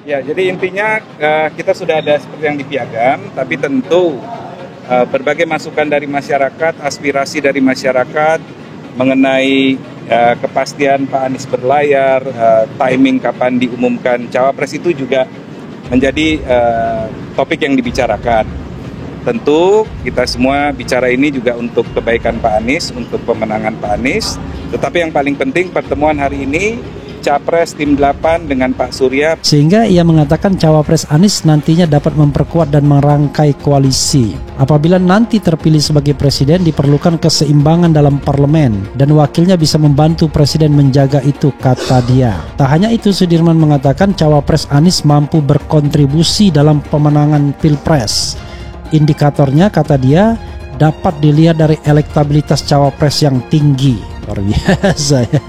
Ya, jadi intinya kita sudah ada seperti yang di Piagam, tapi tentu berbagai masukan dari masyarakat, aspirasi dari masyarakat mengenai kepastian Pak Anies berlayar, timing kapan diumumkan cawapres itu juga menjadi topik yang dibicarakan. Tentu kita semua bicara ini juga untuk kebaikan Pak Anies, untuk pemenangan Pak Anies. Tetapi yang paling penting pertemuan hari ini Capres Tim 8 dengan Pak Surya. Sehingga ia mengatakan Cawapres Anies nantinya dapat memperkuat dan merangkai koalisi. Apabila nanti terpilih sebagai presiden, diperlukan keseimbangan dalam parlemen dan wakilnya bisa membantu presiden menjaga itu, kata dia. Tak hanya itu, Sudirman mengatakan Cawapres Anies mampu berkontribusi dalam pemenangan Pilpres. Indikatornya, kata dia, dapat dilihat dari elektabilitas Cawapres yang tinggi. Luar biasa ya.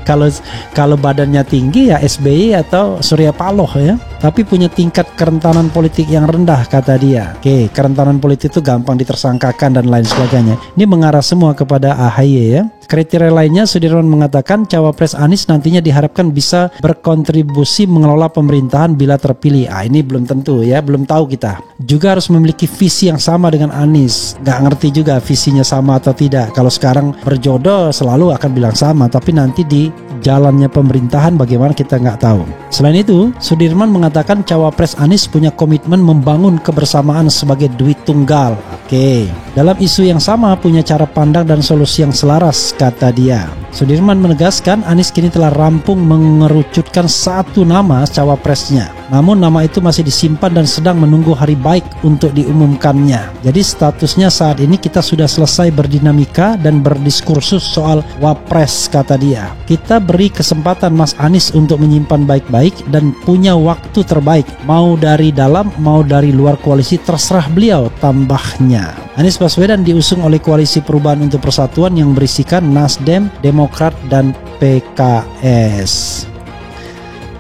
Kalau badannya tinggi ya SBY atau Surya Paloh ya. Tapi punya tingkat kerentanan politik yang rendah, kata dia. Oke, kerentanan politik itu gampang ditersangkakan dan lain sebagainya. Ini mengarah semua kepada AHY ya. Kriteria lainnya, Sudirman mengatakan Cawapres Anies nantinya diharapkan bisa berkontribusi mengelola pemerintahan bila terpilih. Ini belum tentu ya, belum tahu kita. Juga harus memiliki visi yang sama dengan Anies. Gak ngerti juga visinya sama atau tidak. Kalau sekarang berjodoh selalu akan bilang sama, tapi nanti di jalannya pemerintahan bagaimana kita nggak tahu. Selain itu, Sudirman mengatakan Cawapres Anies punya komitmen membangun kebersamaan sebagai duit tunggal. Oke, dalam isu yang sama punya cara pandang dan solusi yang selaras, kata dia. Sudirman menegaskan Anies kini telah rampung mengerucutkan satu nama cawapresnya. Namun nama itu masih disimpan dan sedang menunggu hari baik untuk diumumkannya. Jadi statusnya saat ini kita sudah selesai berdinamika dan berdiskursus soal wapres, kata dia. Kita beri kesempatan Mas Anies untuk menyimpan baik-baik dan punya waktu terbaik. Mau dari dalam, mau dari luar koalisi, terserah beliau, tambahnya. Anies Baswedan diusung oleh Koalisi Perubahan untuk Persatuan yang berisikan Nasdem, Demokrat, dan PKS.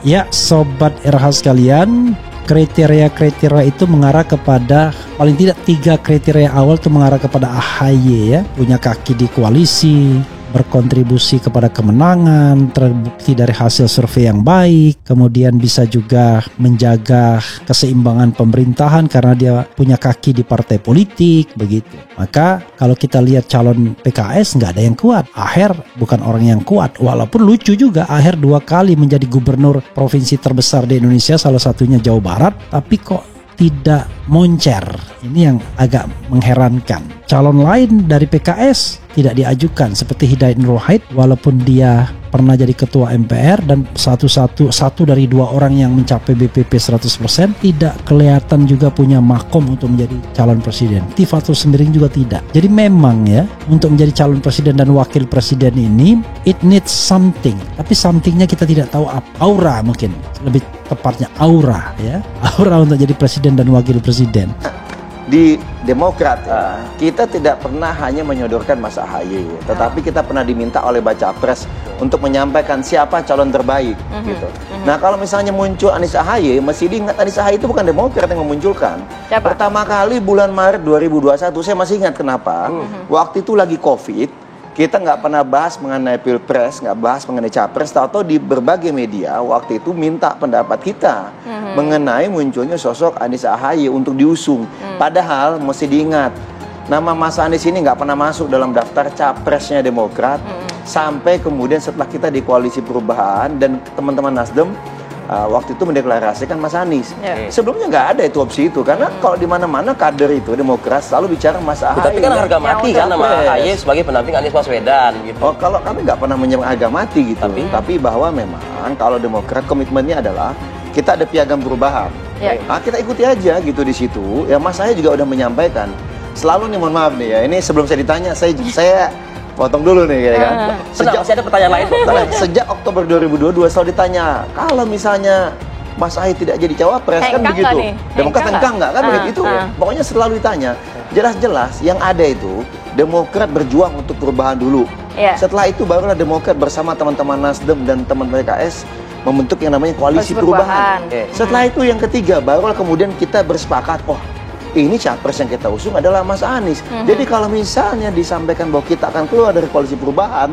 Ya, Sobat RH sekalian, kriteria-kriteria itu mengarah kepada, paling tidak 3 kriteria awal itu mengarah kepada AHY ya. Punya kaki di koalisi, berkontribusi kepada kemenangan, terbukti dari hasil survei yang baik, kemudian bisa juga menjaga keseimbangan pemerintahan karena dia punya kaki di partai politik, begitu. Maka kalau kita lihat calon PKS nggak ada yang kuat. Aher bukan orang yang kuat, walaupun lucu juga Aher 2 kali menjadi gubernur provinsi terbesar di Indonesia, salah satunya Jawa Barat, tapi kok tidak moncer. Ini yang agak mengherankan. Calon lain dari PKS tidak diajukan seperti Hidayat Nur Wahid, walaupun dia pernah jadi ketua MPR dan satu dari 2 orang yang mencapai BPP 100%, tidak kelihatan juga punya makom untuk menjadi calon presiden. Tifatul Sembiring juga tidak. Jadi memang ya, untuk menjadi calon presiden dan wakil presiden ini it needs something. Tapi somethingnya kita tidak tahu apa. Aura mungkin, lebih tepatnya aura ya. Aura untuk jadi presiden dan wakil presiden. Di Demokrat kita tidak pernah hanya menyodorkan Mas AHY, tetapi kita pernah diminta oleh Baca Pres untuk menyampaikan siapa calon terbaik gitu. Nah, kalau misalnya muncul Anies AHY, mesti diingat Anies AHY itu bukan Demokrat yang memunculkan. Siapa? Pertama kali bulan Maret 2021, saya masih ingat kenapa. Waktu itu lagi Covid. Kita nggak pernah bahas mengenai Pilpres, nggak bahas mengenai Capres, atau di berbagai media waktu itu minta pendapat kita mengenai munculnya sosok Anies AHY untuk diusung. Padahal mesti diingat, nama Mas Anies ini nggak pernah masuk dalam daftar Capresnya Demokrat sampai kemudian setelah kita di Koalisi Perubahan dan teman-teman Nasdem waktu itu mendeklarasikan Mas Anies. Sebelumnya nggak ada itu opsi itu, karena kalau di mana-mana kader itu Demokrat selalu bicara Mas AHY. Tapi kan harga mati kan nama AHY sebagai pendamping Anies Baswedan gitu. Oh, kalau kami nggak pernah menyerang harga mati gitu. Tapi bahwa memang kalau Demokrat komitmennya adalah kita ada piagam perubahan. Nah, kita ikuti aja gitu di situ. Ya, Mas AHY juga udah menyampaikan. Selalu nih, mohon maaf nih ya. Ini sebelum saya ditanya, saya potong dulu nih kan. Masih ada pertanyaan lain. Sejak Oktober 2022 selalu ditanya, kalau misalnya Mas AHY tidak jadi cawapres kan begitu. Demokrat hengkang nggak kan begitu. Pokoknya selalu ditanya. Jelas-jelas yang ada itu Demokrat berjuang untuk perubahan dulu. Setelah itu barulah Demokrat bersama teman-teman Nasdem dan teman-teman PKS membentuk yang namanya Koalisi Perubahan. Setelah itu yang ketiga barulah kemudian kita bersepakat, oh ini capres yang kita usung adalah Mas Anies. Jadi kalau misalnya disampaikan bahwa kita akan keluar dari Koalisi Perubahan,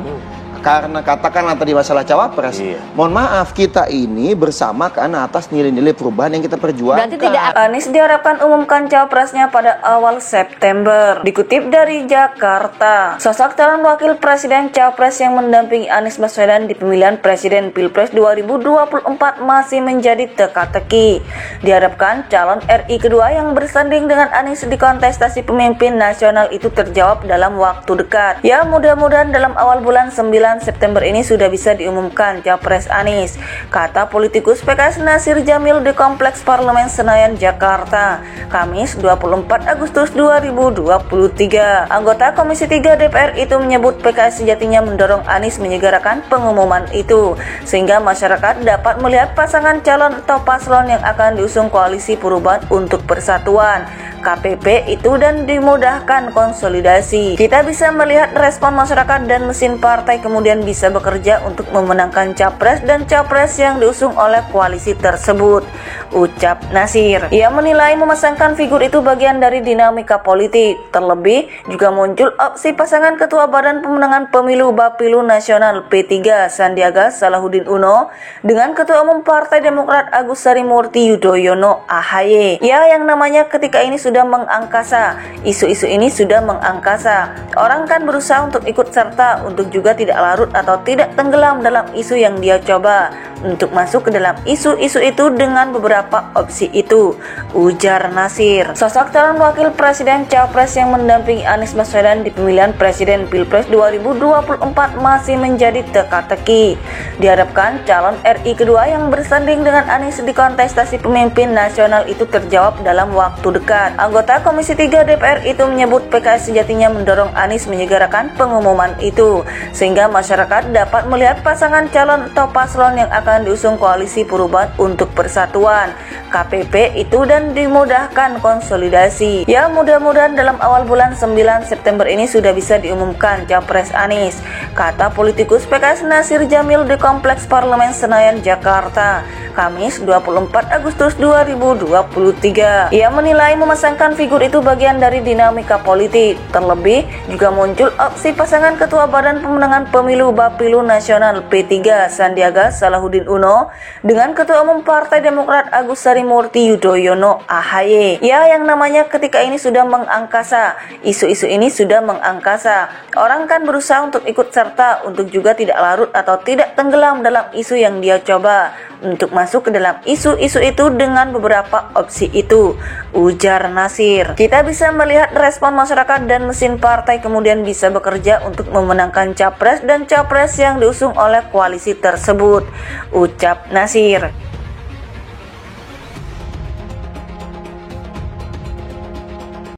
karena katakanlah tadi masalah cawapres, mohon maaf kita ini bersama karena atas nilai-nilai perubahan yang kita perjuangkan. Berarti tidak. Anies diharapkan umumkan cawapresnya pada awal September. Dikutip dari Jakarta, sosok calon wakil presiden cawapres yang mendampingi Anies Baswedan di pemilihan presiden Pilpres 2024 masih menjadi teka-teki. Diharapkan calon RI kedua yang bersanding dengan Anies di kontestasi pemimpin nasional itu terjawab dalam waktu dekat. Ya, mudah-mudahan dalam awal bulan 9 September ini sudah bisa diumumkan Capres Anies, kata politikus PKS Nasir Jamil di Kompleks Parlemen Senayan, Jakarta, Kamis 24 Agustus 2023. Anggota Komisi 3 DPR itu menyebut PKS sejatinya mendorong Anies menyegerakan pengumuman itu, sehingga masyarakat dapat melihat pasangan calon atau paslon yang akan diusung Koalisi Perubahan untuk Persatuan KPP itu dan dimudahkan konsolidasi. Kita bisa melihat respon masyarakat dan mesin partai kemudian bisa bekerja untuk memenangkan capres dan capres yang diusung oleh koalisi tersebut, ucap Nasir. Ia menilai memasangkan figur itu bagian dari dinamika politik. Terlebih juga muncul opsi pasangan Ketua Badan Pemenangan Pemilu Bapilu Nasional P3 Sandiaga Salahuddin Uno dengan Ketua Umum Partai Demokrat Agus Harimurti Yudhoyono AHY. Ya, yang namanya ketika ini sudah mengangkasa. Isu-isu ini sudah mengangkasa. Orang kan berusaha untuk ikut serta, untuk juga tidak larut atau tidak tenggelam dalam isu yang dia coba, untuk masuk ke dalam isu-isu itu dengan beberapa opsi itu, ujar Nasir. Sosok calon wakil presiden Capres yang mendampingi Anies Baswedan di pemilihan presiden Pilpres 2024 masih menjadi teka-teki. Diharapkan calon RI kedua yang bersanding dengan Anies di kontestasi pemimpin nasional itu terjawab dalam waktu dekat. Anggota Komisi 3 DPR itu menyebut PKS sejatinya mendorong Anies menyegerakan pengumuman itu, sehingga masyarakat dapat melihat pasangan calon atau paslon yang akan diusung Koalisi Perubahan untuk Persatuan KPP itu dan dimudahkan konsolidasi. Ya, mudah-mudahan dalam awal bulan 9 September ini sudah bisa diumumkan Capres Anies, kata politikus PKS Nasir Jamil di Kompleks Parlemen Senayan, Jakarta, Kamis 24 Agustus 2023. Ia menilai memasangkan figur itu bagian dari dinamika politik. Terlebih juga muncul opsi pasangan Ketua Badan Pemenangan Pemilu Bapilu Nasional P3 Sandiaga Salahuddin Uno dengan Ketua Umum Partai Demokrat Agus Harimurti Yudhoyono AHY. Ya, yang namanya ketika ini sudah mengangkasa. Isu-isu ini sudah mengangkasa. Orang kan berusaha untuk ikut serta, untuk juga tidak larut atau tidak tenggelam dalam isu yang dia coba, untuk masuk ke dalam isu-isu itu dengan beberapa opsi itu, ujar Nasir. Kita bisa melihat respon masyarakat dan mesin partai kemudian bisa bekerja untuk memenangkan capres dan capres yang diusung oleh koalisi tersebut, ucap Nasir.